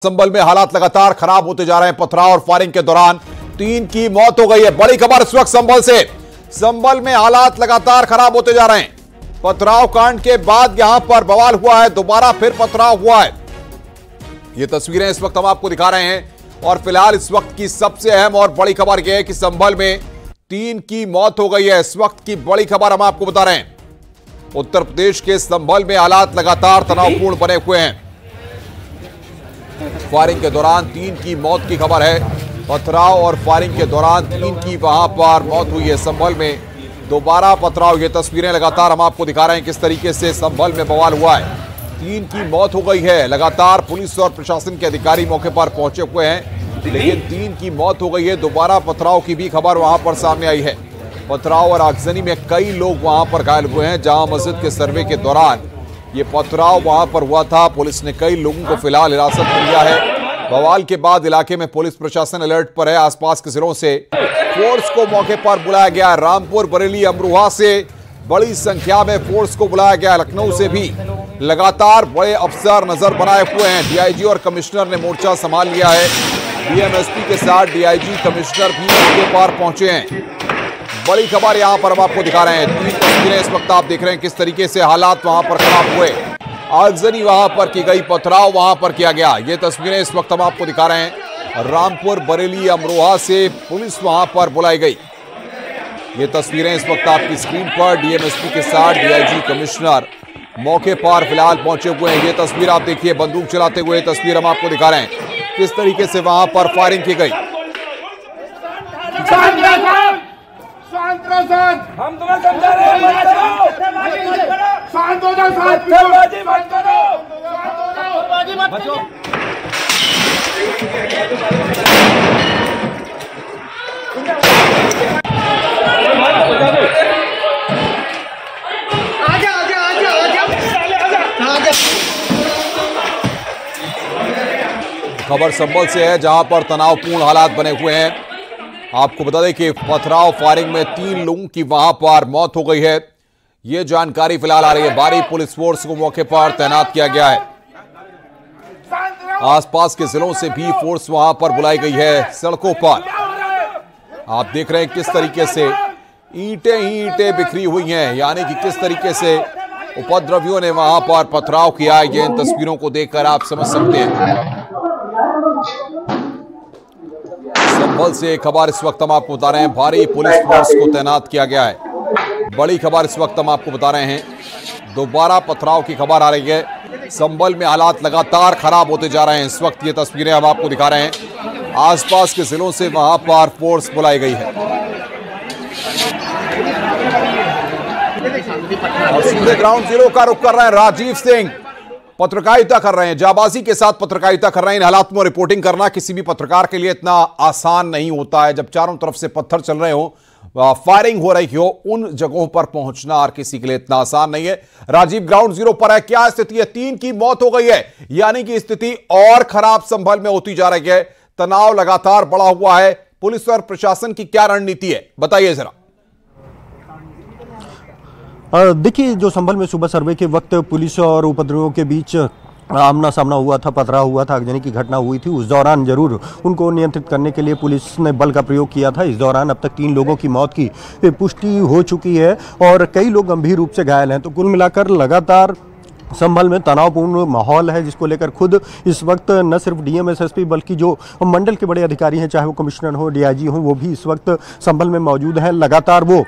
संभल में हालात लगातार खराब होते जा रहे हैं। पथराव और फायरिंग के दौरान 3 की मौत हो गई है। बड़ी खबर इस वक्त संभल से। संभल में हालात लगातार खराब होते जा रहे हैं। पथराव कांड के बाद यहां पर बवाल हुआ है, दोबारा फिर पथराव हुआ है। ये तस्वीरें इस वक्त हम आपको दिखा रहे हैं और फिलहाल इस वक्त की सबसे अहम और बड़ी खबर यह है कि संभल में 3 की मौत हो गई है। इस वक्त की बड़ी खबर हम आपको बता रहे हैं। उत्तर प्रदेश के संभल में हालात लगातार तनावपूर्ण बने हुए हैं। फायरिंग के दौरान 3 की मौत की खबर है। पथराव और फायरिंग के दौरान 3 की वहां पर मौत हुई है। संभल में दोबारा पथराव। ये तस्वीरें लगातार हम आपको दिखा रहे हैं किस तरीके से संभल में बवाल हुआ है। 3 की मौत हो गई है। लगातार पुलिस और प्रशासन के अधिकारी मौके पर पहुंचे हुए हैं, लेकिन 3 की मौत हो गई है। दोबारा पथराव की भी खबर वहां पर सामने आई है। पथराव और आगजनी में कई लोग वहां पर घायल हुए हैं। जामा मस्जिद के सर्वे के दौरान ये पथराव वहां पर हुआ था। पुलिस ने कई लोगों को फिलहाल हिरासत में लिया है। बवाल के बाद इलाके में पुलिस प्रशासन अलर्ट पर है। आसपास के जिलों से फोर्स को मौके पर बुलाया गया। रामपुर, बरेली, अमरोहा से बड़ी संख्या में फोर्स को बुलाया गया। लखनऊ से भी लगातार बड़े अफसर नजर बनाए हुए हैं। डीआईजी और कमिश्नर ने मोर्चा संभाल लिया है। डीएमएसपी के साथ डीआईजी, कमिश्नर भी मौके पर पहुंचे हैं। बड़ी खबर यहां पर हम आपको दिखा रहे हैं। 3 तस्वीरें इस वक्त आप देख रहे हैं किस तरीके से हालात वहां पर खराब हुए। आगजनी वहां पर की गई, पथराव वहां पर किया गया। ये तस्वीरें इस वक्त हम आपको दिखा रहे हैं। रामपुर, बरेली, अमरोहा से पुलिस वहां पर बुलाई गई। ये तस्वीरें इस वक्त आपकी स्क्रीन पर। डीएमएसपी के साथ डीआईजी, कमिश्नर मौके पर फिलहाल पहुंचे हुए हैं। ये तस्वीर आप देखिए, बंदूक चलाते हुए तस्वीर हम आपको दिखा रहे हैं किस तरीके से वहां पर फायरिंग की गई। हम तुम्हें समझा रहे हैं, मत करो। शांत हो जाओ, पत्थरबाजी मत करो। खबर संभल से है, जहां पर तनावपूर्ण हालात बने हुए हैं। आपको बता दें कि पथराव फायरिंग में 3 लोगों की वहां पर मौत हो गई है। यह जानकारी फिलहाल आ रही है। भारी पुलिस फोर्स को मौके पर तैनात किया गया है। आसपास के जिलों से भी फोर्स वहां पर बुलाई गई है। सड़कों पर आप देख रहे हैं किस तरीके से ईंटें ही ईंटें बिखरी हुई हैं, यानी कि किस तरीके से उपद्रवियों ने वहां पर पथराव किया। ये इन तस्वीरों को देखकर आप समझ सकते हैं। संभल से खबर इस वक्त हम आपको बता रहे हैं। भारी पुलिस फोर्स को तैनात किया गया है। बड़ी खबर इस वक्त हम आपको बता रहे हैं। दोबारा पथराव की खबर आ रही है। संभल में हालात लगातार खराब होते जा रहे हैं। इस वक्त ये तस्वीरें हम आपको दिखा रहे हैं। आसपास के जिलों से वहां पर फोर्स बुलाई गई है और सीधे ग्राउंड जीरो का रुख कर रहे हैं राजीव सिंह। पत्रकारिता कर रहे हैं, जाबाजी के साथ पत्रकारिता कर रहे हैं। इन हालात में रिपोर्टिंग करना किसी भी पत्रकार के लिए इतना आसान नहीं होता है। जब चारों तरफ से पत्थर चल रहे हो, फायरिंग हो रही हो, उन जगहों पर पहुंचना हर किसी के लिए इतना आसान नहीं है। राजीव ग्राउंड जीरो पर है। क्या स्थिति है? 3 की मौत हो गई है, यानी कि स्थिति और खराब संभल में होती जा रही है। तनाव लगातार बढ़ा हुआ है। पुलिस और प्रशासन की क्या रणनीति है, बताइए जरा। देखिए, जो संभल में सुबह सर्वे के वक्त पुलिस और उपद्रवियों के बीच आमना सामना हुआ था, पथराव हुआ था, आगजनी की घटना हुई थी, उस दौरान जरूर उनको नियंत्रित करने के लिए पुलिस ने बल का प्रयोग किया था। इस दौरान अब तक 3 लोगों की मौत की पुष्टि हो चुकी है और कई लोग गंभीर रूप से घायल हैं। तो कुल मिलाकर लगातार संभल में तनावपूर्ण माहौल है, जिसको लेकर खुद इस वक्त न सिर्फ डीएम, एसएसपी बल्कि जो मंडल के बड़े अधिकारी हैं, चाहे वो कमिश्नर हो, डीआईजी हो, वो भी इस वक्त संभल में मौजूद हैं। लगातार वो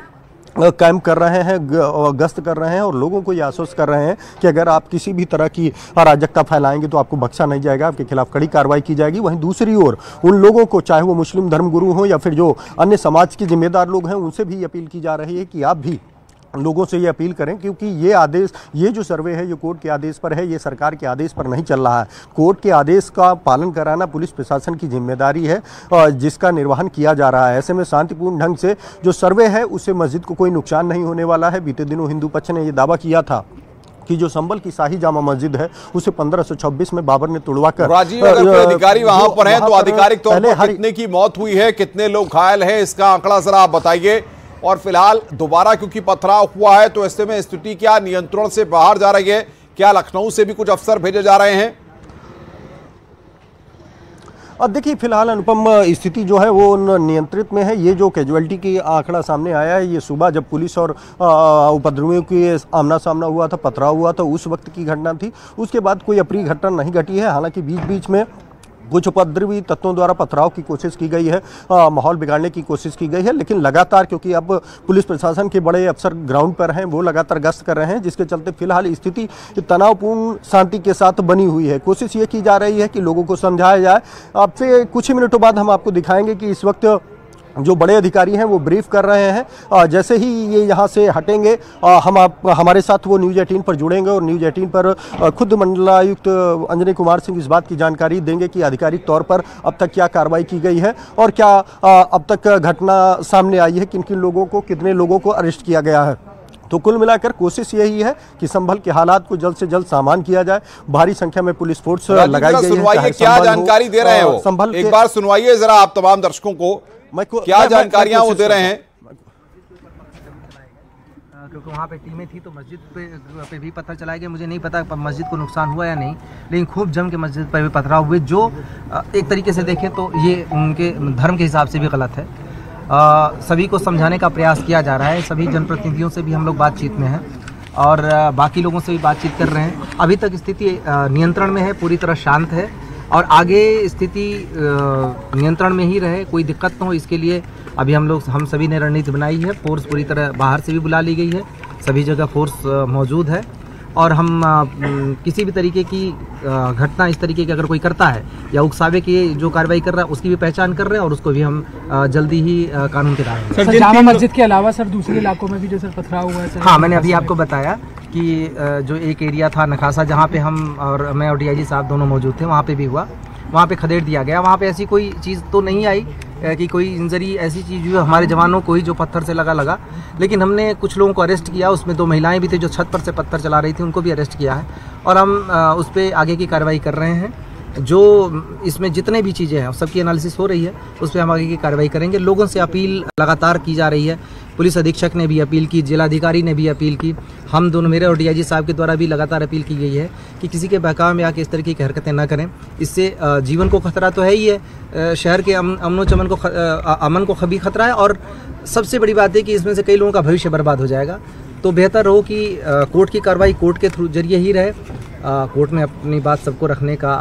कैंप कर रहे हैं, गश्त कर रहे हैं और लोगों को ये आश्वस्त कर रहे हैं कि अगर आप किसी भी तरह की अराजकता फैलाएंगे तो आपको बख्शा नहीं जाएगा, आपके खिलाफ कड़ी कार्रवाई की जाएगी। वहीं दूसरी ओर उन लोगों को, चाहे वो मुस्लिम धर्मगुरु हों या फिर जो अन्य समाज के जिम्मेदार लोग हैं, उनसे भी अपील की जा रही है कि आप भी लोगों से ये अपील करें, क्योंकि ये आदेश, ये जो सर्वे है, ये कोर्ट के आदेश पर है, ये सरकार के आदेश पर नहीं चल रहा है। कोर्ट के आदेश का पालन कराना पुलिस प्रशासन की जिम्मेदारी है, जिसका निर्वहन किया जा रहा है। ऐसे में शांतिपूर्ण ढंग से जो सर्वे है, उससे मस्जिद को कोई नुकसान नहीं होने वाला है। बीते दिनों हिंदू पक्ष ने यह दावा किया था कि जो संभल की शाही जामा मस्जिद है, उसे 1526 में बाबर ने तोड़वाकर। राजीव, अगर कोई अधिकारी वहां पर है तो आधिकारिक तौर पर कितने की मौत हुई है, कितने लोग घायल हैं, इसका आंकड़ा जरा आप बताइए। और फिलहाल दोबारा क्योंकि पथराव हुआ है, तो ऐसे में स्थिति क्या नियंत्रण से बाहर जा रही है? क्या लखनऊ से भी कुछ अफसर भेजे जा रहे हैं? अब देखिए फिलहाल अनुपम स्थिति जो है वो नियंत्रित में है। ये जो कैजुअलिटी की आंकड़ा सामने आया है, ये सुबह जब पुलिस और उपद्रवियों की आमना सामना हुआ था, पथराव हुआ था, उस वक्त की घटना थी। उसके बाद कोई अप्रिय घटना नहीं घटी है। हालांकि बीच बीच में कुछ उपद्रवी तत्वों द्वारा पथराव की कोशिश की गई है, माहौल बिगाड़ने की कोशिश की गई है, लेकिन लगातार, क्योंकि अब पुलिस प्रशासन के बड़े अफसर ग्राउंड पर हैं, वो लगातार गश्त कर रहे हैं, जिसके चलते फिलहाल स्थिति तनावपूर्ण शांति के साथ बनी हुई है। कोशिश ये की जा रही है कि लोगों को समझाया जाए। आपसे कुछ ही मिनटों बाद हम आपको दिखाएंगे कि इस वक्त जो बड़े अधिकारी हैं वो ब्रीफ कर रहे हैं। जैसे ही ये यहाँ से हटेंगे हमारे साथ वो न्यूज़ 18 पर जुड़ेंगे और न्यूज़ 18 पर खुद मंडलायुक्त अंजनी कुमार सिंह इस बात की जानकारी देंगे कि आधिकारिक तौर पर अब तक क्या कार्रवाई की गई है और क्या अब तक घटना सामने आई है, किन किन लोगों को, कितने लोगों को अरेस्ट किया गया है। तो कुल मिलाकर कोशिश यही है कि संभल के हालात को जल्द से जल्द सामान किया जाए। भारी संख्या में पुलिस फोर्स लगाई गई है। क्या जानकारी दे रहे हैं वो? संभल एक बार सुनवाइए जरा आप तमाम दर्शकों को, क्या जानकारियां वो दे रहे हैं? क्योंकि वहाँ पे टीमें थी तो मस्जिद पे भी पत्थर चलाए गए। मुझे नहीं पता मस्जिद को नुकसान हुआ या नहीं, लेकिन खूब जम के मस्जिद पर भी पथराव हुए, जो एक तरीके से देखें तो ये उनके धर्म के हिसाब से भी गलत है। सभी को समझाने का प्रयास किया जा रहा है। सभी जनप्रतिनिधियों से भी हम लोग बातचीत में हैं और बाकी लोगों से भी बातचीत कर रहे हैं। अभी तक स्थिति नियंत्रण में है, पूरी तरह शांत है और आगे स्थिति नियंत्रण में ही रहे, कोई दिक्कत न हो, इसके लिए अभी हम सभी ने रणनीति बनाई है। फोर्स पूरी तरह बाहर से भी बुला ली गई है, सभी जगह फोर्स मौजूद है और हम किसी भी तरीके की घटना इस तरीके की अगर कोई करता है या उकसावे की जो कार्रवाई कर रहा है उसकी भी पहचान कर रहे हैं और उसको भी हम जल्दी ही कानून के दायरे में। सर, जामा मस्जिद के अलावा सर दूसरे इलाकों में भी जो सर पथराव हुआ है? हाँ, मैंने अभी आपको बताया कि जो एक एरिया था नखासा, जहाँ पे हम और मैं और डीआईजी साहब दोनों मौजूद थे, वहाँ पे भी हुआ, वहाँ पे खदेड़ दिया गया। वहाँ पे ऐसी कोई चीज़ तो नहीं आई कि कोई इंजरी ऐसी चीज़ जो हमारे जवानों को ही जो पत्थर से लगा, लेकिन हमने कुछ लोगों को अरेस्ट किया। उसमें 2 महिलाएं भी थी जो छत पर से पत्थर चला रही थी, उनको भी अरेस्ट किया है और हम उस पर आगे की कार्रवाई कर रहे हैं। जो इसमें जितने भी चीज़ें हैं सबकी एनालिसिस हो रही है, उस पर हम आगे की कार्रवाई करेंगे। लोगों से अपील लगातार की जा रही है, पुलिस अधीक्षक ने भी अपील की, जिलाधिकारी ने भी अपील की, हम दोनों, मेरे और डीआईजी साहब के द्वारा भी लगातार अपील की गई है कि किसी के बहकावे में आके इस तरीके की हरकतें ना करें। इससे जीवन को खतरा तो है ही है, शहर के अमन को भी खतरा है और सबसे बड़ी बात है कि इसमें से कई लोगों का भविष्य बर्बाद हो जाएगा। तो बेहतर हो कि कोर्ट की कार्रवाई कोर्ट के थ्रू जरिए ही रहे। कोर्ट में अपनी बात सबको रखने का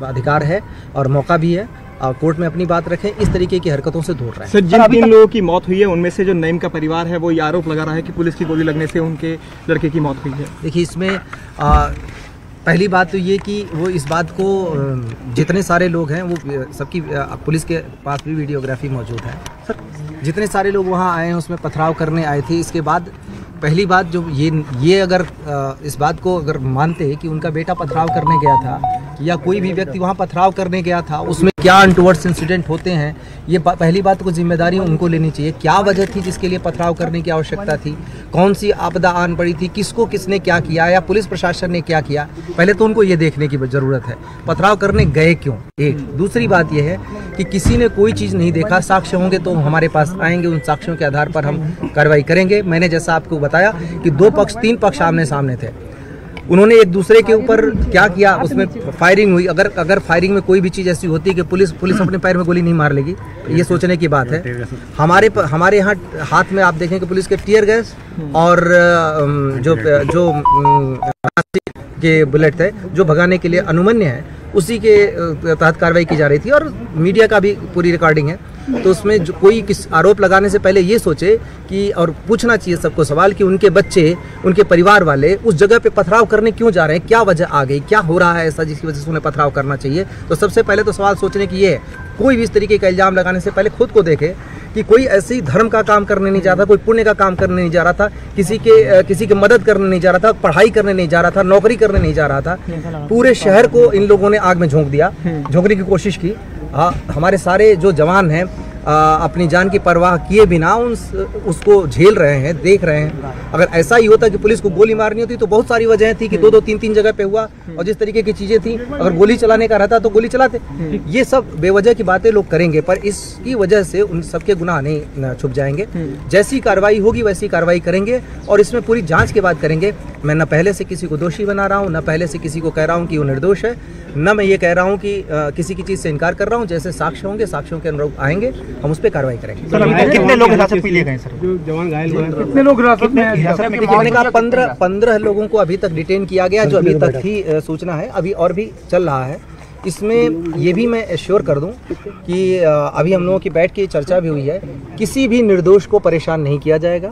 अधिकार है और मौका भी है। कोर्ट में अपनी बात रखें, इस तरीके की हरकतों से दूर रहें। सर, जिन 3 लोगों की मौत हुई है उनमें से जो नईम का परिवार है वो ये आरोप लगा रहा है कि पुलिस की गोली लगने से उनके लड़के की मौत हुई है। देखिए, इसमें पहली बात तो ये कि वो इस बात को जितने सारे लोग हैं वो सबकी पुलिस के पास भी वीडियोग्राफी मौजूद है। सर, जितने सारे लोग वहाँ आए हैं उसमें पथराव करने आए थे। इसके बाद पहली बात जो ये अगर इस बात को अगर मानते कि उनका बेटा पथराव करने गया था या कोई भी व्यक्ति वहाँ पथराव करने गया था, उसमें क्या अनटुवर्ड्स इंसिडेंट होते हैं, ये पहली बात को जिम्मेदारी उनको लेनी चाहिए। क्या वजह थी जिसके लिए पथराव करने की आवश्यकता थी, कौन सी आपदा आन पड़ी थी, किसको किसने क्या किया या पुलिस प्रशासन ने क्या किया, पहले तो उनको ये देखने की जरूरत है। पथराव करने गए क्यों, एक। दूसरी बात यह है कि किसी ने कोई चीज़ नहीं देखा, साक्ष्य होंगे तो हमारे पास आएंगे, उन साक्ष्यों के आधार पर हम कार्रवाई करेंगे। मैंने जैसा आपको बताया कि 3 पक्ष आमने सामने थे, उन्होंने एक दूसरे के ऊपर क्या किया, उसमें फायरिंग हुई। अगर फायरिंग में कोई भी चीज़ ऐसी होती है कि पुलिस अपने पैर में गोली नहीं मार लेगी, ये सोचने की बात है। हमारे यहाँ हाथ में आप देखें कि पुलिस के टीयर गैस और जो के बुलेट थे जो भगाने के लिए अनुमन्य है, उसी के तहत कार्रवाई की जा रही थी और मीडिया का भी पूरी रिकॉर्डिंग है। तो उसमें जो कोई किस आरोप लगाने से पहले ये सोचे कि और पूछना चाहिए सबको सवाल कि उनके बच्चे, उनके परिवार वाले उस जगह पे पथराव करने क्यों जा रहे हैं, क्या वजह आ गई, क्या हो रहा है ऐसा जिसकी वजह से उन्हें पथराव करना चाहिए। तो सबसे पहले तो सवाल सोचने की ये है, कोई भी इस तरीके का इल्जाम लगाने से पहले खुद को देखे कि कोई ऐसी धर्म का काम करने नहीं जा रहा था, कोई पुण्य का काम करने नहीं जा रहा था, किसी की मदद करने नहीं जा रहा था, पढ़ाई करने नहीं जा रहा था, नौकरी करने नहीं जा रहा था। पूरे शहर को इन लोगों ने आग में झोंक दिया, झोंकने की कोशिश की। हमारे सारे जो जवान हैं अपनी जान की परवाह किए बिना उसको झेल रहे हैं, देख रहे हैं। अगर ऐसा ही होता कि पुलिस को गोली मारनी होती तो बहुत सारी वजह थी कि 2-2, 3-3 जगह पे हुआ, और जिस तरीके की चीजें थी, अगर गोली चलाने का रहता तो गोली चलाते। ये सब बेवजह की बातें लोग करेंगे, पर इसकी वजह से उन सबके गुनाह नहीं छुप जाएंगे। जैसी कार्रवाई होगी वैसी कार्रवाई करेंगे, और इसमें पूरी जांच के बाद करेंगे। मैं न पहले से किसी को दोषी बना रहा हूँ, न पहले से किसी को कह रहा हूँ कि वो निर्दोष है, न मैं ये कह रहा हूँ कि किसी की चीज से इनकार कर रहा हूँ। जैसे साक्ष्य होंगे, साक्ष्यों के अनुरूप आएंगे, हम उस पर कार्रवाई करेंगे। सर, अभी तक कितने लोग हिरासत में लिए गए सर? जो जवान घायल हुए हैं, कितने लोग हिरासत में हैं? मैंने कहा 15 लोगों को अभी तक डिटेन किया गया, जो अभी तक ही सूचना है, अभी और भी चल रहा है। इसमें ये भी मैं एश्योर कर दूं कि अभी हम लोगों की बैठ के चर्चा भी हुई है, किसी भी निर्दोष को परेशान नहीं किया जाएगा,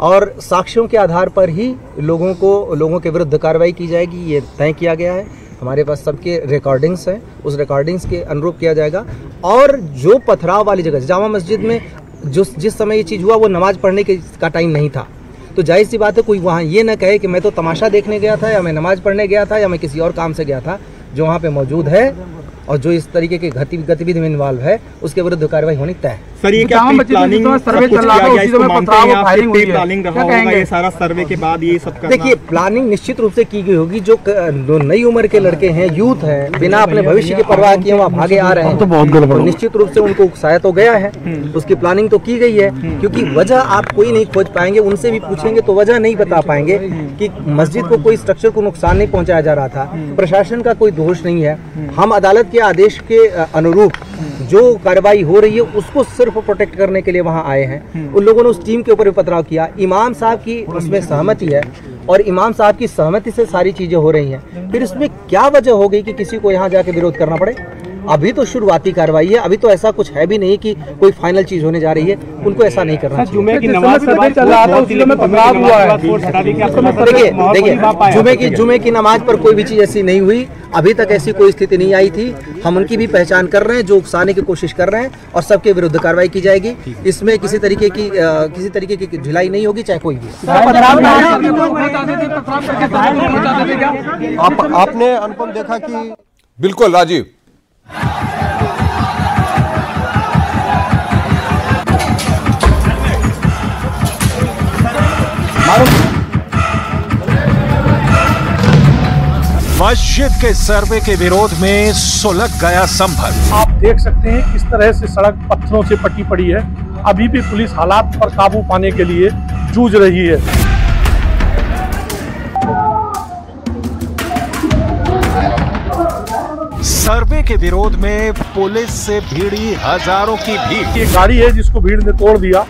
और साक्ष्यों के आधार पर ही लोगों के विरुद्ध कार्रवाई की जाएगी, ये तय किया गया है। हमारे पास सबके रिकॉर्डिंग्स हैं, उस रिकॉर्डिंग्स के अनुरूप किया जाएगा। और जो पथराव वाली जगह, जामा मस्जिद में जिस समय ये चीज़ हुआ वो नमाज पढ़ने का टाइम नहीं था, तो जाहिर सी बात है कोई वहाँ ये ना कहे कि मैं तो तमाशा देखने गया था, या मैं नमाज पढ़ने गया था, या मैं किसी और काम से गया था। जो वहाँ पे मौजूद है और जो इस तरीके की गतिविधि में इन्वॉल्व है, उसके विरुद्ध कार्रवाई होनी तय है। सर, ये क्या प्लानिंग सर्वे चल रहा था, उसी समय पथराव और फायरिंग हुई है, प्लानिंग रहा होगा ये सारा सर्वे के बाद ये सब करना? देखिए, प्लानिंग निश्चित रूप से की गई होगी। जो नई उम्र के लड़के हैं, यूथ हैं, बिना अपने भविष्य की परवाह किए वहाँ भागे आ रहे हैं, तो निश्चित रूप से उनको उकसाया तो गया है, उसकी प्लानिंग तो की गई है। क्योंकि वजह आप कोई नहीं खोज पाएंगे, उनसे भी पूछेंगे तो वजह नहीं बता पाएंगे कि मस्जिद को कोई स्ट्रक्चर को नुकसान नहीं पहुंचाया जा रहा था, प्रशासन का कोई दोष नहीं है। हम अदालत के आदेश के अनुरूप जो कार्रवाई हो रही है उसको सिर्फ प्रोटेक्ट करने के लिए वहां आए हैं। उन लोगों ने उस टीम के ऊपर भी पथराव किया। इमाम साहब की उसमें सहमति है, और इमाम साहब की सहमति से सारी चीजें हो रही हैं। फिर इसमें क्या वजह हो गई कि किसी को यहाँ जाके विरोध करना पड़े? अभी तो शुरुआती कार्रवाई है, अभी तो ऐसा कुछ है भी नहीं कि कोई फाइनल चीज होने जा रही है। उनको ऐसा नहीं करना चाहिए। जुमे की नमाज चल रहा था, उसी में पथराव हुआ है। देखिए, जुमे की नमाज पर कोई भी चीज ऐसी नहीं हुई, अभी तक ऐसी कोई स्थिति नहीं आई थी। हम उनकी भी पहचान कर रहे हैं जो उकसाने की कोशिश कर रहे हैं, और सबके विरुद्ध कार्रवाई की जाएगी। इसमें किसी तरीके की ढिलाई नहीं होगी, चाहे कोई भी। आपने अनुपम देखा कि बिल्कुल राजीव, मस्जिद के सर्वे के विरोध में सुलग गया संभल। आप देख सकते हैं किस तरह से सड़क पत्थरों से पटी पड़ी है। अभी भी पुलिस हालात पर काबू पाने के लिए जूझ रही है। सर्वे के विरोध में पुलिस से भिड़ी हजारों की भीड़। ये गाड़ी है जिसको भीड़ ने तोड़ दिया।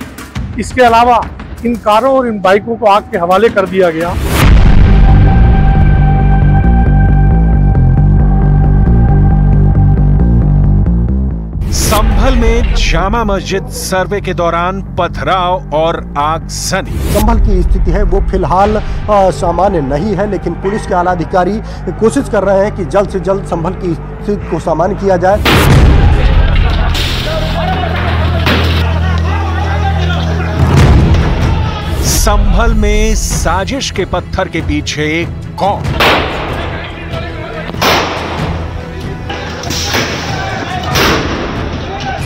इसके अलावा इन कारों और इन बाइकों को आग के हवाले कर दिया गया। संभल में जामा मस्जिद सर्वे के दौरान पथराव और आगजनी। संभल की स्थिति है वो फिलहाल सामान्य नहीं है, लेकिन पुलिस के आला अधिकारी कोशिश कर रहे हैं कि जल्द से जल्द संभल की स्थिति को सामान्य किया जाए। संभल में साजिश के पत्थर के पीछे कौन?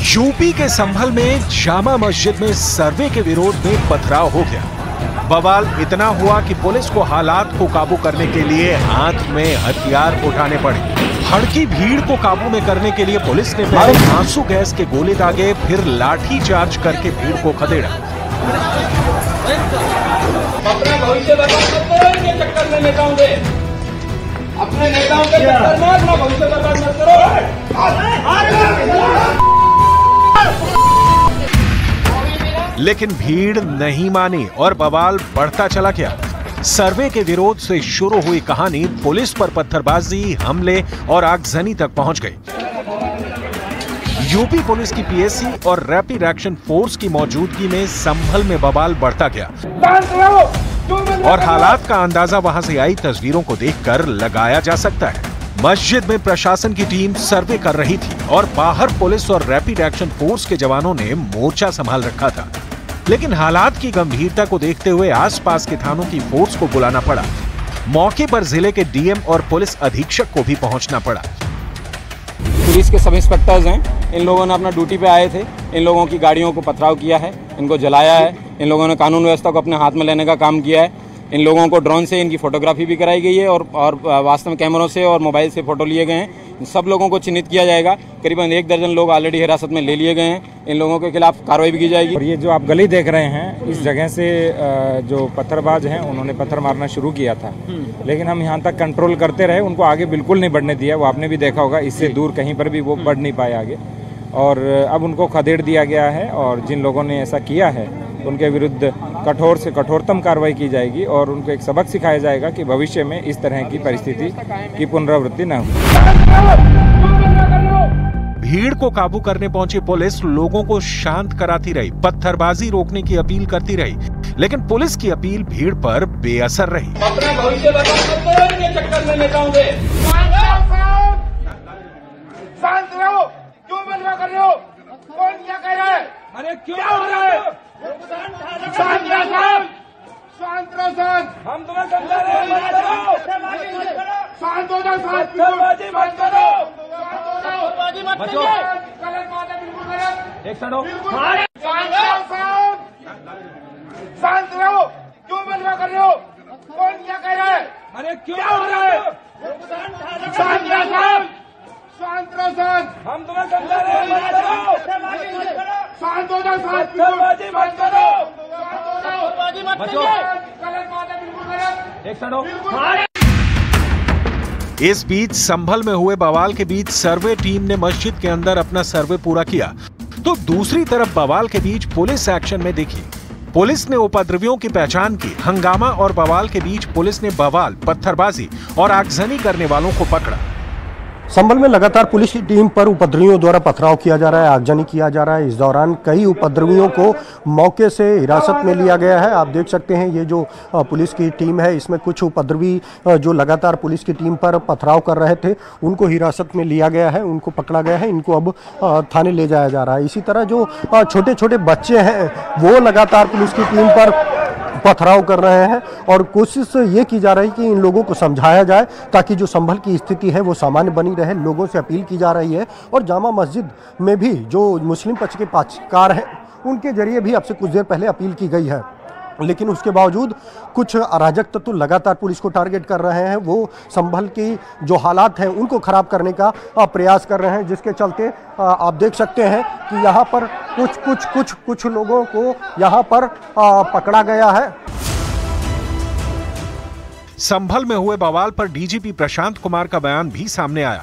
यूपी के संभल में जामा मस्जिद में सर्वे के विरोध में पथराव हो गया। बवाल इतना हुआ कि पुलिस को हालात को काबू करने के लिए हाथ में हथियार उठाने पड़े। भड़की भीड़ को काबू में करने के लिए पुलिस ने पहले आंसू गैस के गोले दागे, फिर लाठी चार्ज करके भीड़ को खदेड़ा। अपने भविष्य बर्बाद के चक्कर में नेताओं के, अपने नेताओं के चक्कर में अपना भविष्य बर्बाद मत करो। लेकिन भीड़ नहीं मानी और बवाल बढ़ता चला गया। सर्वे के विरोध से शुरू हुई कहानी पुलिस पर पत्थरबाजी, हमले और आगजनी तक पहुंच गई। यूपी पुलिस की पीएसी और रैपिड एक्शन फोर्स की मौजूदगी में संभल में बवाल बढ़ता गया, और हालात का अंदाजा वहां से आई तस्वीरों को देखकर लगाया जा सकता है। मस्जिद में प्रशासन की टीम सर्वे कर रही थी और बाहर पुलिस और रैपिड एक्शन फोर्स के जवानों ने मोर्चा संभाल रखा था। लेकिन हालात की गंभीरता को देखते हुए आसपास के थानों की फोर्स को बुलाना पड़ा। मौके पर जिले के डीएम और पुलिस अधीक्षक को भी पहुंचना पड़ा। पुलिस के सब इंस्पेक्टर्स हैं, इन लोगों ने अपना ड्यूटी पे आए थे, इन लोगों की गाड़ियों को पथराव किया है, इनको जलाया है, इन लोगों ने कानून व्यवस्था को अपने हाथ में लेने का काम किया है। इन लोगों को ड्रोन से इनकी फोटोग्राफी भी कराई गई है और वास्तव में कैमरों से और मोबाइल से फोटो लिए गए हैं। सब लोगों को चिन्हित किया जाएगा। करीबन 1 दर्जन लोग ऑलरेडी हिरासत में ले लिए गए हैं। इन लोगों के खिलाफ कार्रवाई भी की जाएगी। और ये जो आप गली देख रहे हैं, इस जगह से जो पत्थरबाज हैं उन्होंने पत्थर मारना शुरू किया था, लेकिन हम यहाँ तक कंट्रोल करते रहे, उनको आगे बिल्कुल नहीं बढ़ने दिया। वो आपने भी देखा होगा, इससे दूर कहीं पर भी वो बढ़ नहीं पाए आगे। और अब उनको खदेड़ दिया गया है और जिन लोगों ने ऐसा किया है उनके विरुद्ध कठोर से कठोरतम कार्रवाई की जाएगी और उनको एक सबक सिखाया जाएगा कि भविष्य में इस तरह की परिस्थिति की पुनरावृत्ति न हो। भीड़ को काबू करने पहुंची पुलिस लोगों को शांत कराती रही, पत्थरबाजी रोकने की अपील करती रही, लेकिन पुलिस की अपील भीड़ पर बेअसर रही। अपना भविष्य बर्बाद के चक्कर में नेताओं के शांत रहो, क्यों बदला कर रहे हो? कौन क्या कह रहा है? अरे क्यों हो रहा है? शांत रहो, शांत रहो, शांत। हम तुम्हें समझा रहे हैं, मत करो। शांत हो जाओ, पत्थरबाजी मत करो, पत्थरबाजी मत करो। गलत बात है, बिल्कुल गलत। एक सड़ो, शांत रहो, क्यों बदला कर रहे हो? कौन क्या कह रहा है? अरे क्यों हो रहा है? शांत रहो, शांत रहो, शांत। हम तुम्हें समझा रहे हैं, मत करो। शांत हो जाओ, पत्थरबाजी मत करो, पत्थरबाजी मत करो। गलत बात है, बिल्कुल गलत। एक सड़ो। इस बीच संभल में हुए बवाल के बीच सर्वे टीम ने मस्जिद के अंदर अपना सर्वे पूरा किया, तो दूसरी तरफ बवाल के बीच पुलिस एक्शन में दिखी। पुलिस ने उपद्रवियों की पहचान की। हंगामा और बवाल के बीच पुलिस ने बवाल, पत्थरबाजी और आगजनी करने वालों को पकड़ा। संभल में लगातार पुलिस की टीम पर उपद्रवियों द्वारा पथराव किया जा रहा है, आगजनी किया जा रहा है। इस दौरान कई उपद्रवियों को मौके से हिरासत में लिया गया है। आप देख सकते हैं ये जो पुलिस की टीम है, इसमें कुछ उपद्रवी जो लगातार पुलिस की टीम पर पथराव कर रहे थे उनको हिरासत में लिया गया है, उनको पकड़ा गया है, इनको अब थाने ले जाया जा रहा है। इसी तरह जो छोटे छोटे बच्चे हैं वो लगातार पुलिस की टीम पर पथराव कर रहे हैं और कोशिश ये की जा रही है कि इन लोगों को समझाया जाए ताकि जो संभल की स्थिति है वो सामान्य बनी रहे। लोगों से अपील की जा रही है और जामा मस्जिद में भी जो मुस्लिम पक्ष के पक्षकार हैं उनके जरिए भी अब से कुछ देर पहले अपील की गई है, लेकिन उसके बावजूद कुछ अराजक तत्व लगातार पुलिस को टारगेट कर रहे हैं। वो संभल की जो हालात हैं उनको खराब करने का प्रयास कर रहे हैं, जिसके चलते आप देख सकते हैं कि यहाँ पर कुछ लोगों को यहाँ पर पकड़ा गया है। संभल में हुए बवाल पर डीजीपी प्रशांत कुमार का बयान भी सामने आया।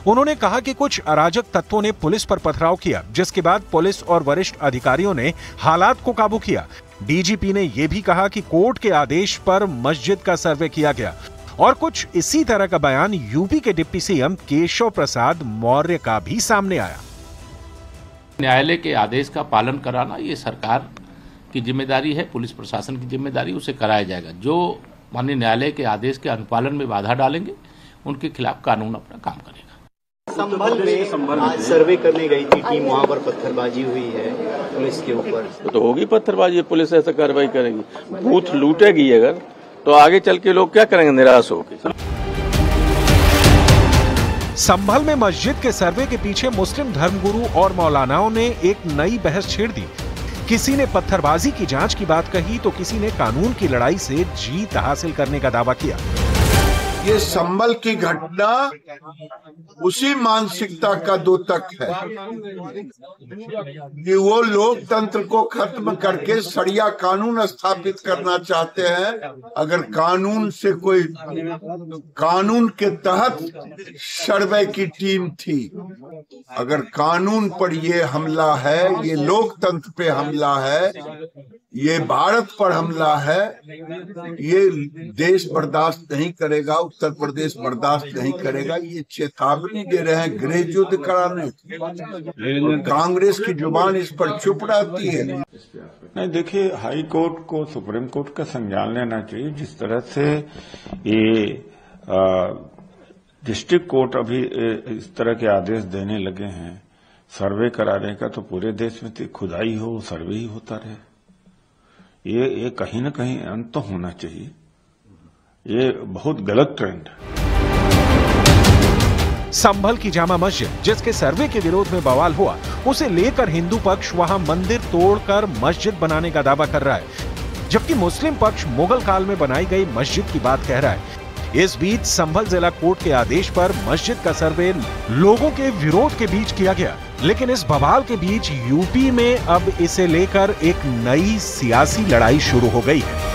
उन्होंने कहा कि कुछ अराजक तत्वों ने पुलिस पर पथराव किया, जिसके बाद पुलिस और वरिष्ठ अधिकारियों ने हालात को काबू किया। डीजीपी ने यह भी कहा कि कोर्ट के आदेश पर मस्जिद का सर्वे किया गया और कुछ इसी तरह का बयान यूपी के डिप्टी सीएम केशव प्रसाद मौर्य का भी सामने आया। न्यायालय के आदेश का पालन कराना ये सरकार की जिम्मेदारी है, पुलिस प्रशासन की जिम्मेदारी, उसे कराया जाएगा। जो माननीय न्यायालय के आदेश के अनुपालन में बाधा डालेंगे उनके खिलाफ कानून अपना काम करेगा। संभल में आज सर्वे करने गई थी टीम, वहाँ पर पत्थरबाजी हुई है पुलिस के ऊपर। तो होगी पत्थरबाजी, पुलिस ऐसा कार्रवाई करेगी, बूथ लूटेगी अगर, तो आगे चल के लोग क्या करेंगे, निराश होकर। संभल में मस्जिद के सर्वे के पीछे मुस्लिम धर्मगुरु और मौलानाओं ने एक नई बहस छेड़ दी। किसी ने पत्थरबाजी की जांच की बात कही तो किसी ने कानून की लड़ाई से जीत हासिल करने का दावा किया। ये संभल की घटना उसी मानसिकता का द्योतक है कि वो लोकतंत्र को खत्म करके सरिया कानून स्थापित करना चाहते हैं। अगर कानून से कोई कानून के तहत सर्वे की टीम थी, अगर कानून पर ये हमला है, ये लोकतंत्र पे हमला है, ये भारत पर हमला है, ये देश बर्दाश्त नहीं करेगा, उत्तर प्रदेश बर्दाश्त नहीं करेगा। ये चेतावनी दे रहे हैं गृह युद्ध कराने। कांग्रेस की जुबान इस पर चुप रहती है। नहीं, देखिए, हाई कोर्ट को सुप्रीम कोर्ट का संज्ञान लेना चाहिए। जिस तरह से ये डिस्ट्रिक्ट कोर्ट अभी इस तरह के आदेश देने लगे हैं सर्वे कराने का, तो पूरे देश में खुदाई हो, सर्वे ही होता रहे। ये कहीं न कहीं अंत तो होना चाहिए। ये बहुत गलत ट्रेंड है। संभल की जामा मस्जिद जिसके सर्वे के विरोध में बवाल हुआ, उसे लेकर हिंदू पक्ष वहां मंदिर तोड़कर मस्जिद बनाने का दावा कर रहा है, जबकि मुस्लिम पक्ष मुगल काल में बनाई गई मस्जिद की बात कह रहा है। इस बीच संभल जिला कोर्ट के आदेश पर मस्जिद का सर्वे लोगों के विरोध के बीच किया गया, लेकिन इस बवाल के बीच यूपी में अब इसे लेकर एक नई सियासी लड़ाई शुरू हो गई है।